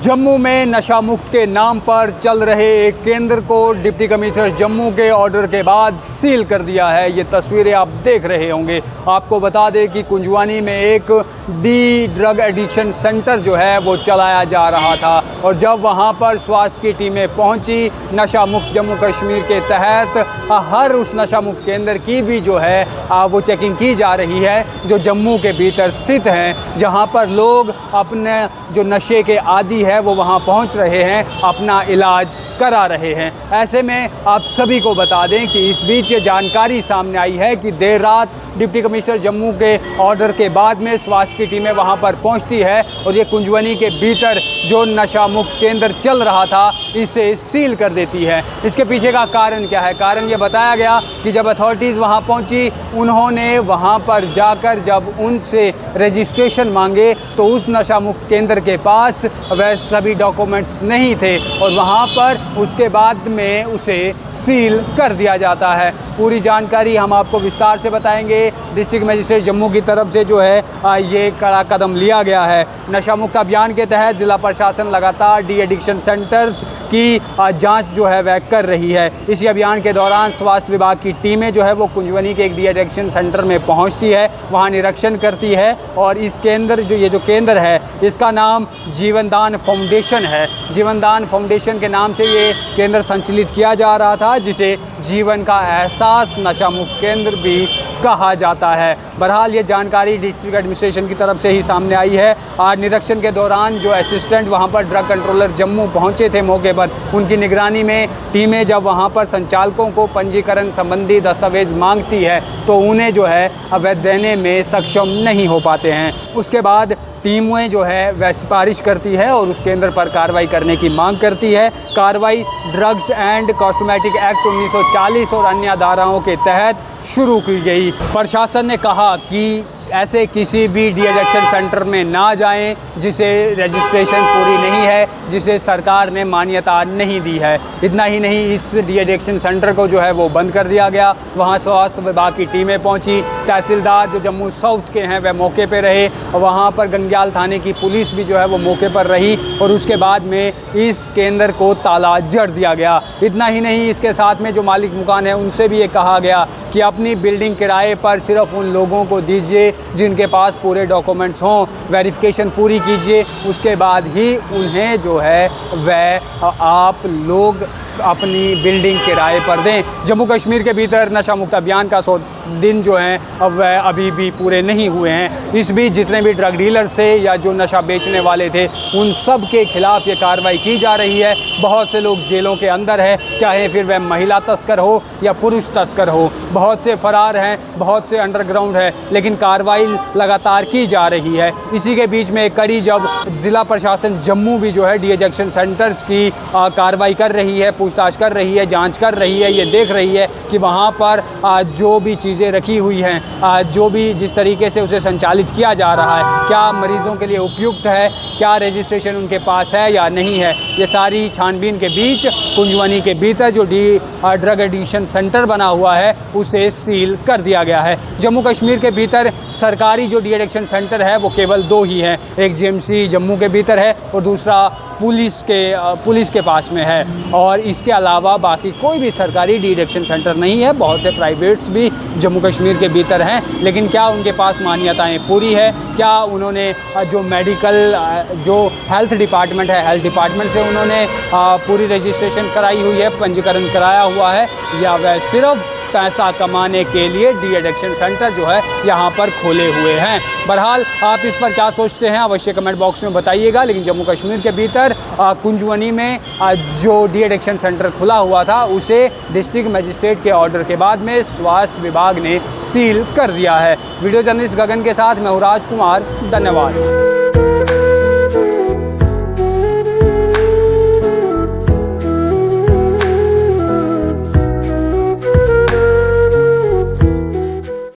जम्मू में नशा मुक्त के नाम पर चल रहे एक केंद्र को डिप्टी कमिश्नर जम्मू के ऑर्डर के बाद सील कर दिया है। ये तस्वीरें आप देख रहे होंगे। आपको बता दें कि कुंजवानी में एक ड्रग एडिक्शन सेंटर जो है वो चलाया जा रहा था और जब वहां पर स्वास्थ्य की टीमें पहुंची, नशा मुक्त जम्मू कश्मीर के तहत हर उस नशा मुक्त केंद्र की भी जो है वो चेकिंग की जा रही है जो जम्मू के भीतर स्थित हैं, जहां पर लोग अपने जो नशे के आदी है वो वहां पहुंच रहे हैं, अपना इलाज करा रहे हैं। ऐसे में आप सभी को बता दें कि इस बीच ये जानकारी सामने आई है कि देर रात डिप्टी कमिश्नर जम्मू के ऑर्डर के बाद में स्वास्थ्य की टीमें वहां पर पहुंचती है और ये कुंजवनी के भीतर जो नशा मुक्त केंद्र चल रहा था इसे सील कर देती है। इसके पीछे का कारण क्या है? कारण ये बताया गया कि जब अथॉरिटीज़ वहां पहुंची, उन्होंने वहां पर जाकर जब उनसे रजिस्ट्रेशन मांगे तो उस नशा मुक्त केंद्र के पास वह सभी डॉक्यूमेंट्स नहीं थे और वहां पर उसके बाद में उसे सील कर दिया जाता है। पूरी जानकारी हम आपको विस्तार से बताएंगे। डिस्ट्रिक्ट मजिस्ट्रेट जम्मू की तरफ से जो है ये कड़ा कदम लिया गया है। नशा मुक्त अभियान के तहत ज़िला प्रशासन लगातार डी एडिक्शन सेंटर्स की जांच जो है वह कर रही है। इसी अभियान के दौरान स्वास्थ्य विभाग की टीमें जो है वो कुंजवनी के एक डी एडिक्शन सेंटर में पहुंचती है, वहां निरीक्षण करती है और इस केंद्र ये जो केंद्र है इसका नाम जीवनदान फाउंडेशन है। जीवनदान फाउंडेशन के नाम से ये केंद्र संचालित किया जा रहा था, जिसे जीवन का एहसास नशा मुक्त केंद्र भी कहा जाता है। बहरहाल ये जानकारी डिस्ट्रिक्ट एडमिनिस्ट्रेशन की तरफ से ही सामने आई है। आज निरीक्षण के दौरान जो असिस्टेंट वहां पर ड्रग कंट्रोलर जम्मू पहुंचे थे मौके पर, उनकी निगरानी में टीमें जब वहां पर संचालकों को पंजीकरण संबंधी दस्तावेज मांगती है तो उन्हें जो है वह देने में सक्षम नहीं हो पाते हैं। उसके बाद टीमें जो है वह सिफारिश करती है और उस केंद्र पर कार्रवाई करने की मांग करती है। कार्रवाई ड्रग्स एंड कॉस्मेटिक एक्ट 1940 और अन्य धाराओं के तहत शुरू की गई। प्रशासन ने कहा कि ऐसे किसी भी डी एडिक्शन सेंटर में ना जाएं जिसे रजिस्ट्रेशन पूरी नहीं है, जिसे सरकार ने मान्यता नहीं दी है। इतना ही नहीं, इस डी एडिक्शन सेंटर को जो है वो बंद कर दिया गया। वहां स्वास्थ्य विभाग की टीमें पहुंची, तहसीलदार जो जम्मू साउथ के हैं वह मौके पर रहे, वहां पर गंग्याल थाने की पुलिस भी जो है वो मौके पर रही और उसके बाद में इस केंद्र को ताला जड़ दिया गया। इतना ही नहीं, इसके साथ में जो मालिक मकान है उनसे भी ये कहा गया कि अपनी बिल्डिंग किराए पर सिर्फ उन लोगों को दीजिए जिनके पास पूरे डॉक्यूमेंट्स हों, वेरिफिकेशन पूरी कीजिए, उसके बाद ही उन्हें जो है वह आप लोग अपनी बिल्डिंग किराए पर दें। जम्मू कश्मीर के भीतर नशा मुक्त अभियान का 100 दिन जो हैं अब वह अभी भी पूरे नहीं हुए हैं। इस बीच जितने भी ड्रग डीलर्स थे या जो नशा बेचने वाले थे उन सब के खिलाफ ये कार्रवाई की जा रही है। बहुत से लोग जेलों के अंदर है, चाहे फिर वह महिला तस्कर हो या पुरुष तस्कर हो। बहुत से फरार हैं, बहुत से अंडरग्राउंड है, लेकिन कार्रवाई लगातार की जा रही है। इसी के बीच में एक कड़ी जब ज़िला प्रशासन जम्मू भी जो है डी एडिक्शन सेंटर्स की कार्रवाई कर रही है, पूछताछ कर रही है, जांच कर रही है, ये देख रही है कि वहाँ पर जो भी चीज़ें रखी हुई हैं, जो भी जिस तरीके से उसे संचालित किया जा रहा है, क्या मरीज़ों के लिए उपयुक्त है, क्या रजिस्ट्रेशन उनके पास है या नहीं है, ये सारी छानबीन के बीच कुंजवनी के भीतर जो ड्रग एडिक्शन सेंटर बना हुआ है उसे सील कर दिया गया है। जम्मू कश्मीर के भीतर सरकारी जो डी एडिक्शन सेंटर है वो केवल 2 ही हैं, एक जीएमसी जम्मू के भीतर है और दूसरा पुलिस के पास में है और इसके अलावा बाकी कोई भी सरकारी डी एडिक्शन सेंटर नहीं है। बहुत से प्राइवेट्स भी जम्मू कश्मीर के भीतर हैं, लेकिन क्या उनके पास मान्यताएं पूरी है? क्या उन्होंने जो मेडिकल जो हेल्थ डिपार्टमेंट है, हेल्थ डिपार्टमेंट से उन्होंने पूरी रजिस्ट्रेशन कराई हुई है, पंजीकरण कराया हुआ है, या वह सिर्फ पैसा कमाने के लिए डी एडिक्शन सेंटर जो है यहाँ पर खोले हुए हैं? बहरहाल आप इस पर क्या सोचते हैं अवश्य कमेंट बॉक्स में बताइएगा। लेकिन जम्मू कश्मीर के भीतर कुंजवनी में जो डी एडिक्शन सेंटर खुला हुआ था उसे डिस्ट्रिक्ट मजिस्ट्रेट के ऑर्डर के बाद में स्वास्थ्य विभाग ने सील कर दिया है। वीडियो जर्नलिस्ट गगन के साथ मैं हूँ राजकुमार, धन्यवाद।